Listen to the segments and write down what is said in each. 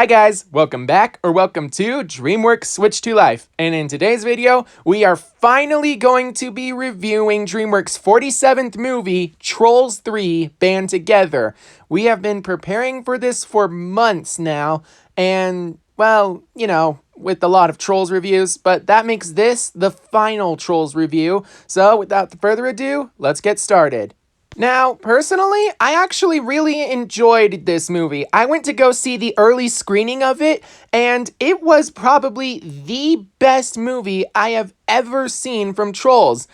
Hi guys, welcome back or welcome to Dreamworks Switch to Life. And in today's video, we are finally going to be reviewing Dreamworks' 47th movie, Trolls 3 Band Together. We have been preparing for this for months now, and well, you know, with a lot of Trolls reviews, but that makes this the final Trolls review. So without further ado, let's get started. Now, personally, I actually really enjoyed this movie. I went to go see the early screening of it, and it was probably the best movie I have ever seen from Trolls.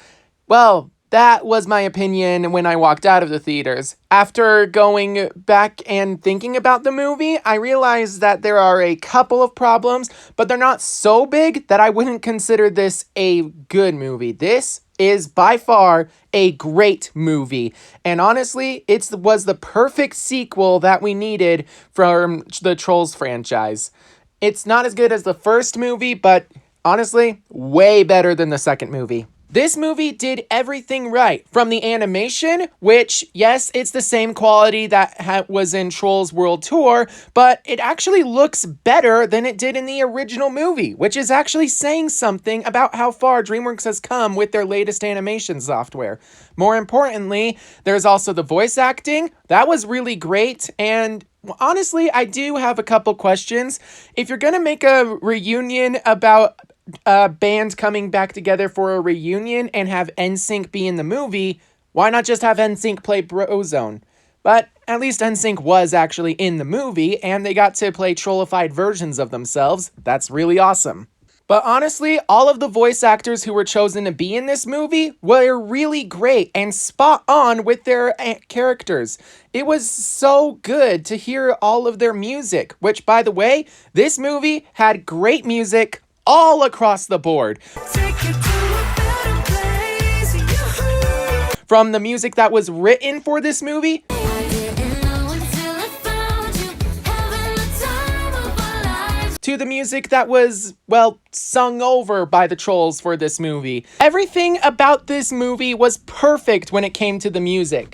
Well, that was my opinion when I walked out of the theaters. After going back and thinking about the movie, I realized that there are a couple of problems, but they're not so big that I wouldn't consider this a good movie. This is by far a great movie, and honestly, it was the perfect sequel that we needed from the Trolls franchise. It's not as good as the first movie, but honestly, way better than the second movie. This movie did everything right, from the animation, which, yes, it's the same quality that was in Trolls World Tour, but it actually looks better than it did in the original movie, which is actually saying something about how far DreamWorks has come with their latest animation software. More importantly, there's also the voice acting. That was really great, and honestly, I do have a couple questions. If you're gonna make a reunion about a band coming back together for a reunion and have NSYNC be in the movie, why not just have NSYNC play Brozone? But at least NSYNC was actually in the movie, and they got to play trollified versions of themselves. That's really awesome. But honestly, all of the voice actors who were chosen to be in this movie were really great and spot on with their characters. It was so good to hear all of their music, which, by the way, this movie had great music all across the board. From the music that was written for this movie to the music that was, well, sung over by the Trolls for this movie. Everything about this movie was perfect when it came to the music.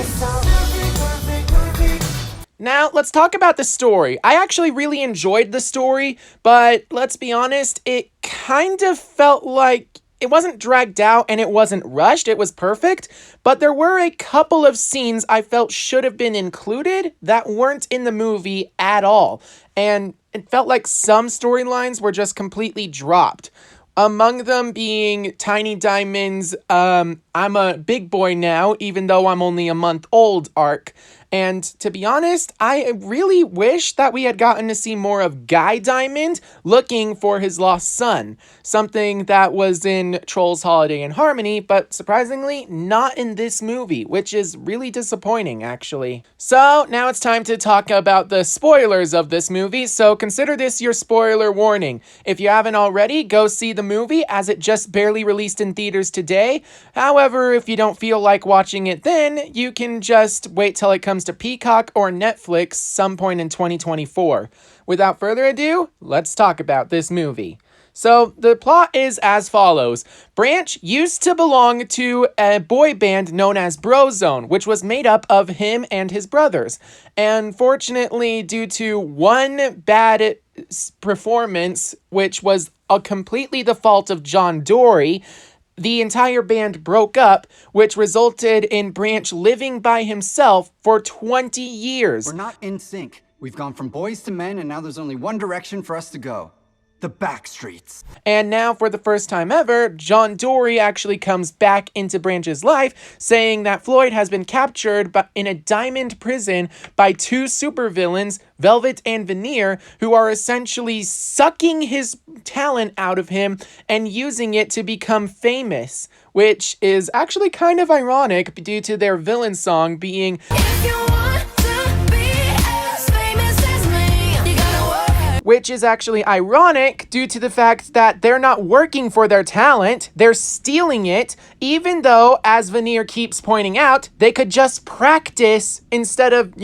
Now, let's talk about the story. I actually really enjoyed the story, but let's be honest, it kind of felt like it wasn't dragged out and it wasn't rushed. It was perfect, but there were a couple of scenes I felt should have been included that weren't in the movie at all, and it felt like some storylines were just completely dropped. Among them being Tiny Diamond's I'm a big boy now, even though I'm only a month old arc. And to be honest, I really wish that we had gotten to see more of Guy Diamond looking for his lost son. Something that was in Trolls Holiday in Harmony, but surprisingly not in this movie, which is really disappointing, actually. So now it's time to talk about the spoilers of this movie, so consider this your spoiler warning. If you haven't already, go see the movie as it just barely released in theaters today. However, if you don't feel like watching it then, you can just wait till it comes to Peacock or Netflix some point in 2024. Without further ado, let's talk about this movie. So, the plot is as follows. Branch used to belong to a boy band known as Brozone, which was made up of him and his brothers. And fortunately, due to one bad performance, which was completely the fault of John Dory, the entire band broke up, which resulted in Branch living by himself for 20 years. We're not in sync. We've gone from boys to men, and now there's only one direction for us to go. The back streets. And now, for the first time ever, John Dory actually comes back into Branch's life, saying that Floyd has been captured in a diamond prison by two supervillains, Velvet and Veneer, who are essentially sucking his talent out of him and using it to become famous, which is actually kind of ironic due to their villain song being which is actually ironic due to the fact that they're not working for their talent, they're stealing it, even though, as Veneer keeps pointing out, they could just practice instead of,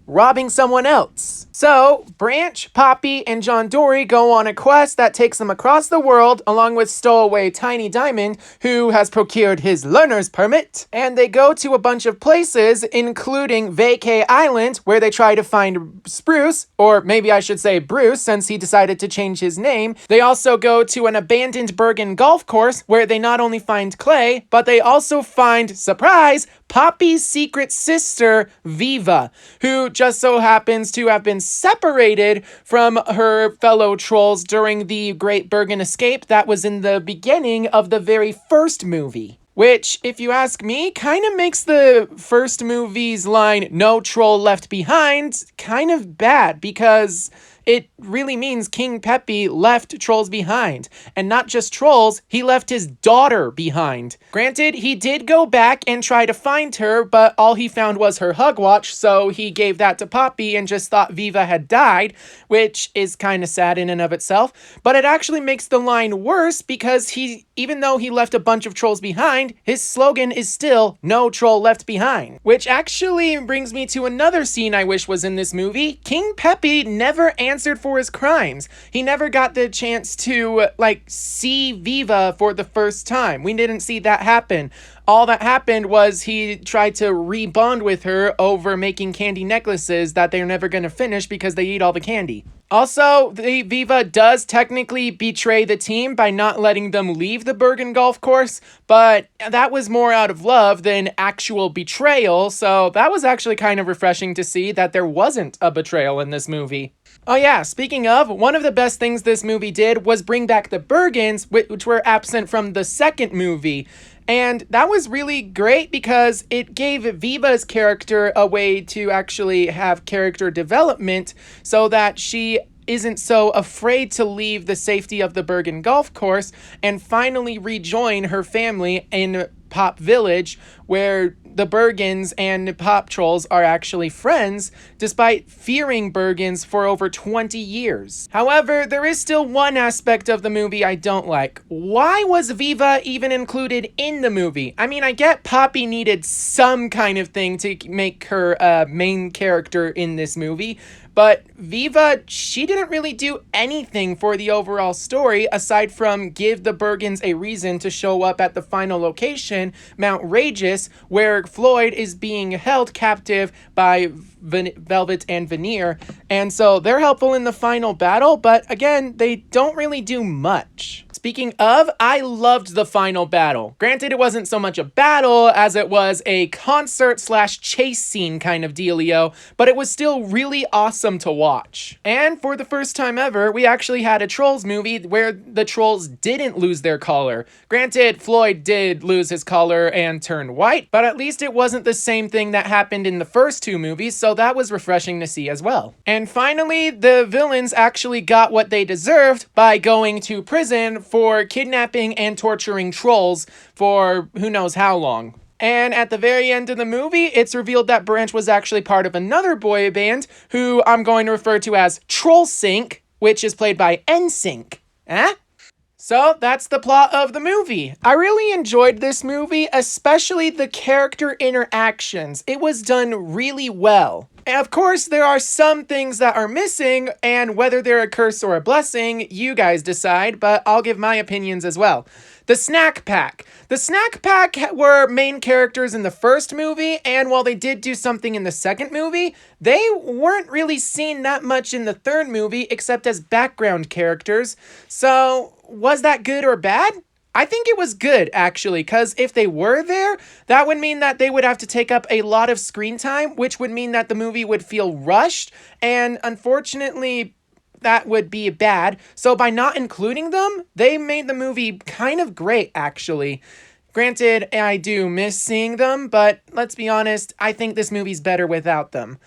robbing someone else. So, Branch, Poppy, and John Dory go on a quest that takes them across the world along with stowaway Tiny Diamond, who has procured his learner's permit. And they go to a bunch of places, including Vacay Island, where they try to find Spruce, or maybe I should say Bruce, since he decided to change his name. They also go to an abandoned Bergen golf course, where they not only find Clay, but they also find, surprise, Poppy's secret sister, Viva, who just so happens to have been separated from her fellow trolls during the Great Bergen Escape that was in the beginning of the very first movie. Which, if you ask me, kind of makes the first movie's line, "No troll left behind," kind of bad, because it really means King Peppy left trolls behind. And not just trolls, he left his daughter behind. Granted, he did go back and try to find her, but all he found was her hug watch, so he gave that to Poppy and just thought Viva had died, which is kind of sad in and of itself. But it actually makes the line worse because even though he left a bunch of trolls behind, his slogan is still "No troll left behind." Which actually brings me to another scene I wish was in this movie. King Peppy never answered for his crimes. He never got the chance to, see Viva for the first time. We didn't see that happen. All that happened was he tried to rebond with her over making candy necklaces that they're never going to finish because they eat all the candy. Also, Viva does technically betray the team by not letting them leave the Bergen golf course, but that was more out of love than actual betrayal, so that was actually kind of refreshing to see that there wasn't a betrayal in this movie. Oh yeah, speaking of, one of the best things this movie did was bring back the Bergens, which were absent from the second movie. And that was really great because it gave Viva's character a way to actually have character development so that she isn't so afraid to leave the safety of the Bergen golf course and finally rejoin her family in Pop Village, where the Bergens and Pop Trolls are actually friends, despite fearing Bergens for over 20 years. However, there is still one aspect of the movie I don't like. Why was Viva even included in the movie? I mean, I get Poppy needed some kind of thing to make her a main character in this movie, but Viva, she didn't really do anything for the overall story aside from give the Bergens a reason to show up at the final location, Mount Rageous, where Floyd is being held captive by Velvet and Veneer. And so they're helpful in the final battle, but again, they don't really do much. Speaking of, I loved the final battle. Granted, it wasn't so much a battle as it was a concert/chase scene kind of dealio, but it was still really awesome to watch. And for the first time ever, we actually had a Trolls movie where the Trolls didn't lose their color. Granted, Floyd did lose his color and turn white, but at least it wasn't the same thing that happened in the first two movies, so that was refreshing to see as well. And finally, the villains actually got what they deserved by going to prison for kidnapping and torturing trolls for who knows how long. And at the very end of the movie, it's revealed that Branch was actually part of another boy band who I'm going to refer to as Troll Sync, which is played by NSYNC. Eh? So that's the plot of the movie. I really enjoyed this movie, especially the character interactions. It was done really well. And of course, there are some things that are missing, and whether they're a curse or a blessing, you guys decide, but I'll give my opinions as well. The Snack Pack. The Snack Pack were main characters in the first movie, and while they did do something in the second movie, they weren't really seen that much in the third movie, except as background characters. So, was that good or bad? I think it was good, actually, because if they were there, that would mean that they would have to take up a lot of screen time, which would mean that the movie would feel rushed, and unfortunately, that would be bad. So by not including them, they made the movie kind of great, actually. Granted, I do miss seeing them, but let's be honest, I think this movie's better without them.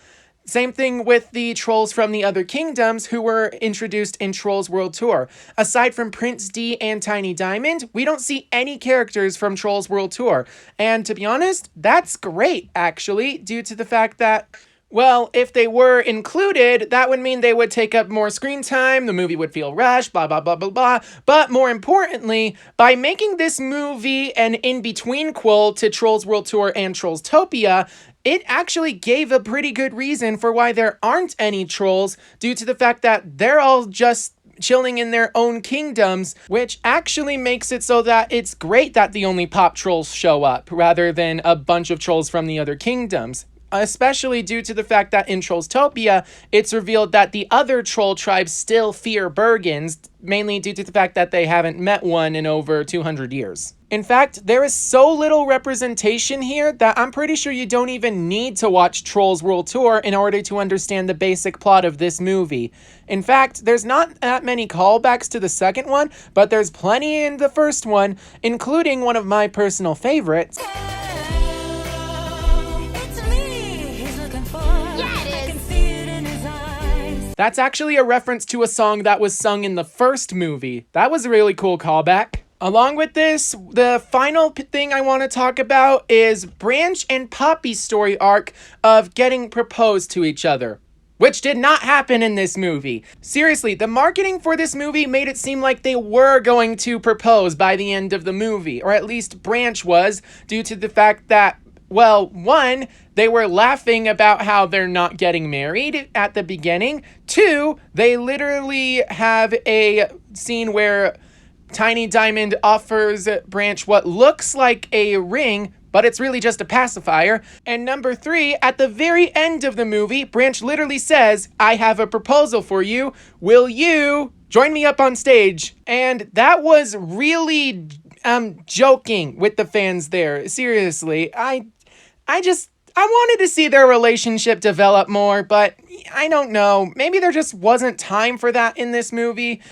Same thing with the trolls from the other kingdoms who were introduced in Trolls World Tour. Aside from Prince D and Tiny Diamond, we don't see any characters from Trolls World Tour. And to be honest, that's great, actually, due to the fact that, well, if they were included, that would mean they would take up more screen time, the movie would feel rushed, blah, blah, blah, blah, blah. But more importantly, by making this movie an in-between quill to Trolls World Tour and Trollstopia, it actually gave a pretty good reason for why there aren't any trolls, due to the fact that they're all just chilling in their own kingdoms, which actually makes it so that it's great that the only pop trolls show up rather than a bunch of trolls from the other kingdoms. Especially due to the fact that in Trollstopia, it's revealed that the other troll tribes still fear Bergens, mainly due to the fact that they haven't met one in over 200 years. In fact, there is so little representation here that I'm pretty sure you don't even need to watch Trolls World Tour in order to understand the basic plot of this movie. In fact, there's not that many callbacks to the second one, but there's plenty in the first one, including one of my personal favorites. That's actually a reference to a song that was sung in the first movie. That was a really cool callback. Along with this, the final thing I want to talk about is Branch and Poppy's story arc of getting proposed to each other, which did not happen in this movie. Seriously, the marketing for this movie made it seem like they were going to propose by the end of the movie, or at least Branch was, due to the fact that, well, one, they were laughing about how they're not getting married at the beginning. Two, they literally have a scene where Tiny Diamond offers Branch what looks like a ring, but it's really just a pacifier. And number three, at the very end of the movie, Branch literally says, "I have a proposal for you. Will you join me up on stage?" And that was really joking with the fans there. Seriously, I wanted to see their relationship develop more, but I don't know. Maybe there just wasn't time for that in this movie.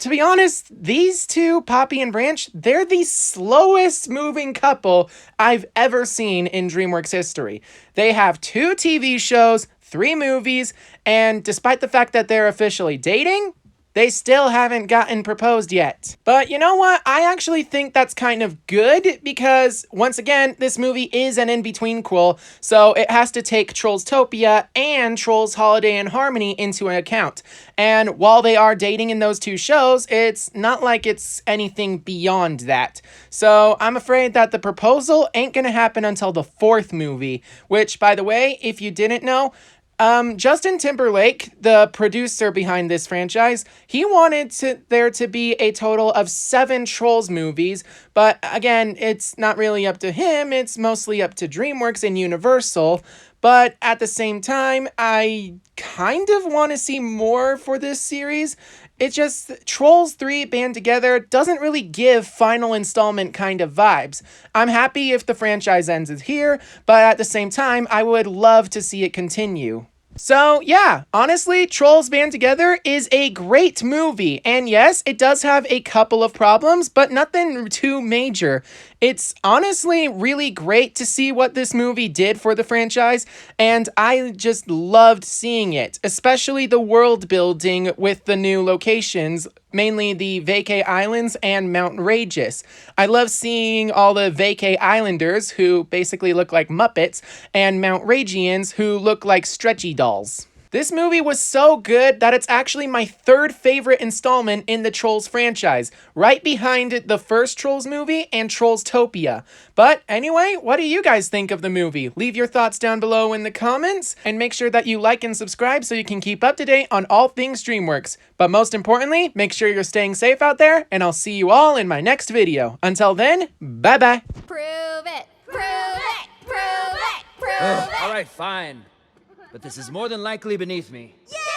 To be honest, these two, Poppy and Branch, they're the slowest moving couple I've ever seen in DreamWorks history. They have 2 TV shows, 3 movies, and despite the fact that they're officially dating, they still haven't gotten proposed yet. But you know what? I actually think that's kind of good because, once again, this movie is an in-between-quel, so it has to take Trollstopia and Trolls Holiday and Harmony into account. And while they are dating in those 2 shows, it's not like it's anything beyond that. So I'm afraid that the proposal ain't gonna happen until the 4th movie, which, by the way, if you didn't know, Justin Timberlake, the producer behind this franchise, he wanted there to be a total of 7 Trolls movies, but again, it's not really up to him, it's mostly up to DreamWorks and Universal. But at the same time, I kind of want to see more for this series. It's just Trolls 3 band together doesn't really give final installment kind of vibes. I'm happy if the franchise ends here, but at the same time, I would love to see it continue. So yeah, honestly, Trolls Band Together is a great movie, and yes, it does have a couple of problems, but nothing too major. It's honestly really great to see what this movie did for the franchise, and I just loved seeing it, especially the world building with the new locations, mainly the Vacay Islands and Mount Regis. I love seeing all the Vacay Islanders, who basically look like Muppets, and Mount Regians, who look like stretchy dolls. This movie was so good that it's actually my 3rd favorite installment in the Trolls franchise, right behind the first Trolls movie and Trollstopia. But anyway, what do you guys think of the movie? Leave your thoughts down below in the comments, and make sure that you like and subscribe so you can keep up to date on all things DreamWorks. But most importantly, make sure you're staying safe out there, and I'll see you all in my next video. Until then, bye-bye. Prove it! Prove it! Prove it! Prove it! All right, fine. But this is more than likely beneath me. Yeah!